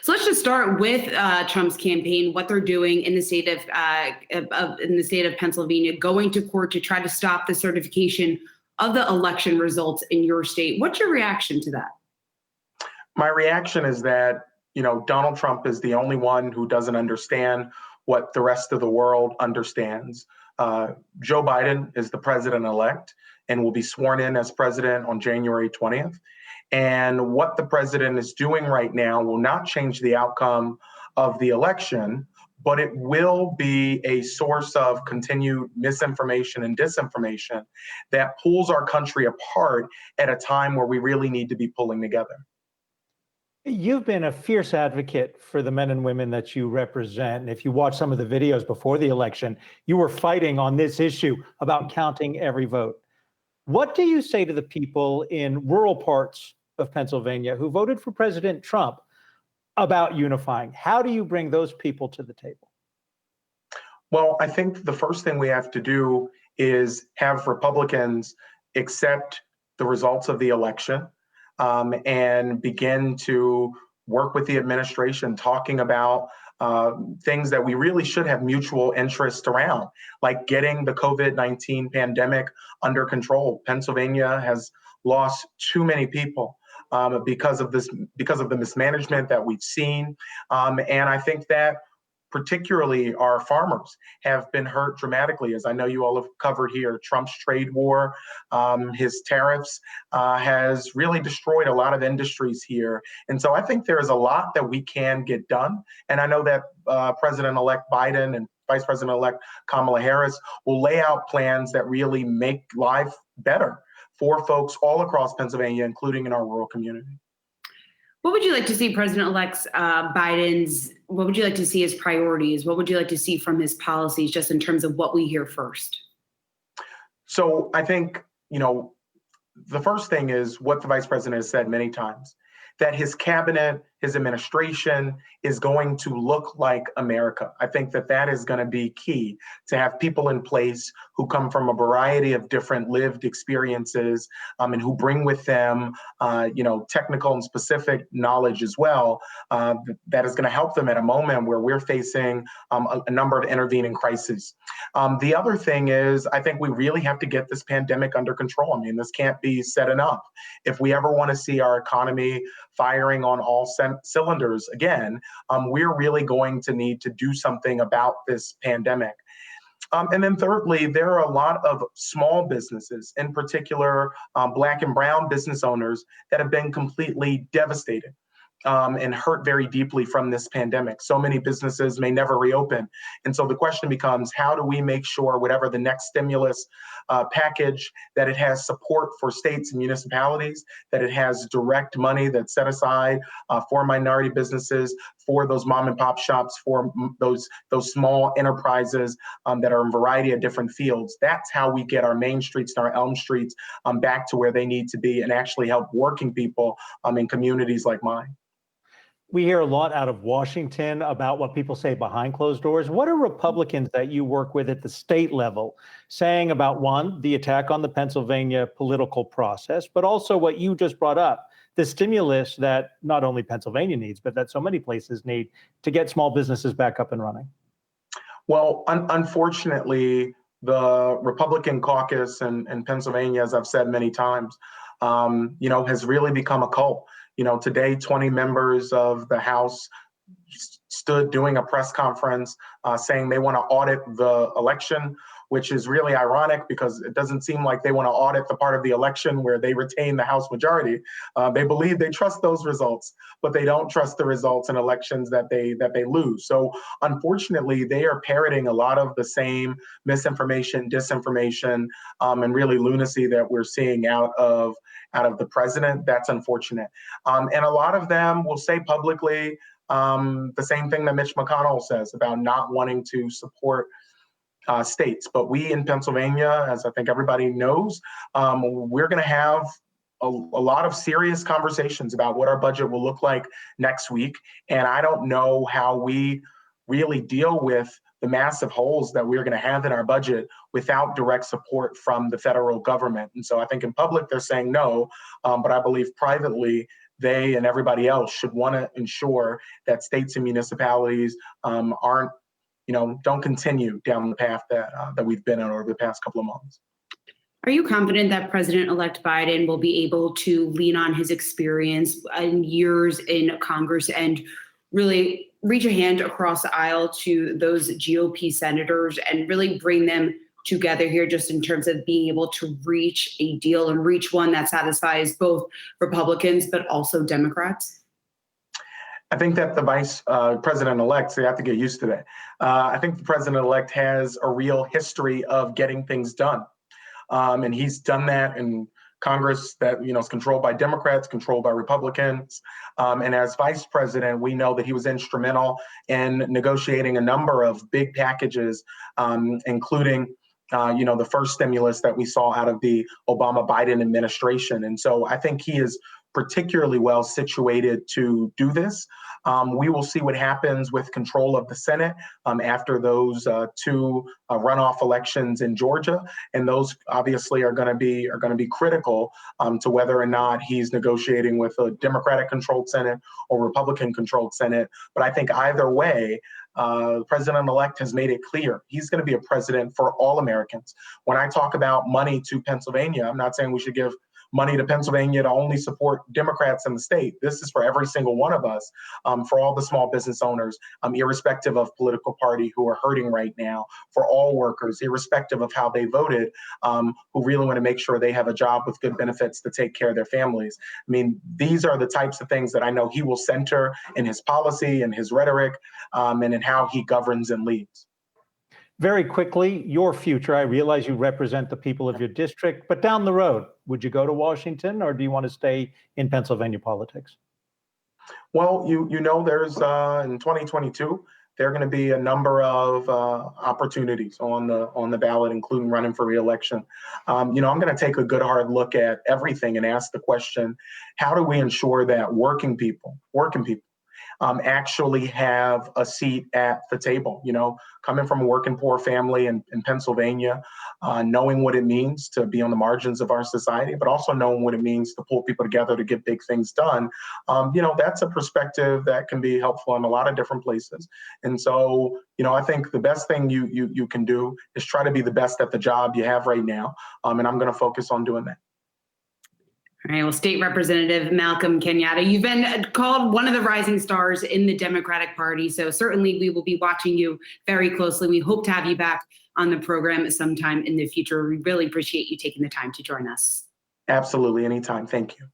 So let's just start with Trump's campaign, what they're doing in the state of Pennsylvania, going to court to try to stop the certification of the election results in your state. What's your reaction to that? My reaction is that, Donald Trump is the only one who doesn't understand what the rest of the world understands. Joe Biden is the president-elect and will be sworn in as president on January 20th. And what the president is doing right now will not change the outcome of the election, but it will be a source of continued misinformation and disinformation that pulls our country apart at a time where we really need to be pulling together. You've been a fierce advocate for the men and women that you represent. And if you watch some of the videos before the election, you were fighting on this issue about counting every vote. What do you say to the people in rural parts of Pennsylvania who voted for President Trump about unifying? How do you bring those people to the table? Well, I think the first thing we have to do is have Republicans accept the results of the election and begin to work with the administration, talking about things that we really should have mutual interest around, like getting the COVID-19 pandemic under control. Pennsylvania has lost too many people because of the mismanagement that we've seen. And I think that particularly our farmers have been hurt dramatically, as I know you all have covered here. Trump's trade war, his tariffs has really destroyed a lot of industries here. And so I think there is a lot that we can get done. And I know that President-elect Biden and Vice President-elect Kamala Harris will lay out plans that really make life better for folks all across Pennsylvania, including in our rural community. What would you like to see President-elect Biden's, what would you like to see his priorities? What would you like to see from his policies, just in terms of what we hear first? So I think, the first thing is what the vice president has said many times, that his cabinet, his administration is going to look like America. I think that is going to be key, to have people in place who come from a variety of different lived experiences and who bring with them, technical and specific knowledge as well, that is going to help them at a moment where we're facing a number of intervening crises. The other thing is, I think we really have to get this pandemic under control. I mean, this can't be said enough. If we ever want to see our economy firing on all cylinders again, we're really going to need to do something about this pandemic. And then thirdly, there are a lot of small businesses, in particular Black and brown business owners, that have been completely devastated and hurt very deeply from this pandemic. So many businesses may never reopen. And so the question becomes, how do we make sure whatever the next stimulus package, that it has support for states and municipalities, that it has direct money that's set aside for minority businesses, for those mom and pop shops, for those small enterprises that are in a variety of different fields. That's how we get our main streets and our Elm Streets back to where they need to be, and actually help working people in communities like mine. We hear a lot out of Washington about what people say behind closed doors. What are Republicans that you work with at the state level saying about, one, the attack on the Pennsylvania political process, but also what you just brought up, the stimulus that not only Pennsylvania needs, but that so many places need to get small businesses back up and running? Well, unfortunately, the Republican caucus in Pennsylvania, as I've said many times, has really become a cult. Today, 20 members of the House stood doing a press conference saying they want to audit the election, which is really ironic because it doesn't seem like they want to audit the part of the election where they retain the House majority. They trust those results, but they don't trust the results in elections that they lose. So unfortunately, they are parroting a lot of the same misinformation, disinformation, and really lunacy that we're seeing out of the president. That's unfortunate. And a lot of them will say publicly the same thing that Mitch McConnell says about not wanting to support states. But we in Pennsylvania, as I think everybody knows, we're going to have a lot of serious conversations about what our budget will look like next week. And I don't know how we really deal with the massive holes that we're going to have in our budget without direct support from the federal government. And so I think in public they're saying no, but I believe privately they and everybody else should want to ensure that states and municipalities aren't, don't continue down the path that we've been on over the past couple of months. Are you confident that President-elect Biden will be able to lean on his experience and years in Congress and really reach a hand across the aisle to those GOP senators and really bring them together here just in terms of being able to reach a deal and reach one that satisfies both Republicans but also Democrats? I think that the vice president-elect, so you have to get used to that. I think the president-elect has a real history of getting things done. And he's done that in Congress that is controlled by Democrats, controlled by Republicans. And as vice president, we know that he was instrumental in negotiating a number of big packages, including the first stimulus that we saw out of the Obama-Biden administration. And so I think he is particularly well situated to do this. We will see what happens with control of the Senate after those two runoff elections in Georgia, and those obviously are going to be critical to whether or not he's negotiating with a Democratic-controlled Senate or Republican-controlled Senate. But I think either way, the president-elect has made it clear he's going to be a president for all Americans. When I talk about money to Pennsylvania, I'm not saying we should give money to Pennsylvania to only support Democrats in the state. This is for every single one of us, for all the small business owners, irrespective of political party, who are hurting right now, for all workers, irrespective of how they voted, who really want to make sure they have a job with good benefits to take care of their families. I mean, these are the types of things that I know he will center in his policy and his rhetoric, and in how he governs and leads. Very quickly, your future. I realize you represent the people of your district, but down the road, would you go to Washington or do you want to stay in Pennsylvania politics? Well, there's in 2022, there are going to be a number of opportunities on the ballot, including running for re-election. I'm going to take a good hard look at everything and ask the question: how do we ensure that working people actually have a seat at the table? Coming from a working poor family in Pennsylvania, knowing what it means to be on the margins of our society, but also knowing what it means to pull people together to get big things done. That's a perspective that can be helpful in a lot of different places. And so, I think the best thing you can do is try to be the best at the job you have right now. And I'm going to focus on doing that. All right. Well, State Representative Malcom Kenyatta, you've been called one of the rising stars in the Democratic Party. So certainly we will be watching you very closely. We hope to have you back on the program sometime in the future. We really appreciate you taking the time to join us. Absolutely. Anytime. Thank you.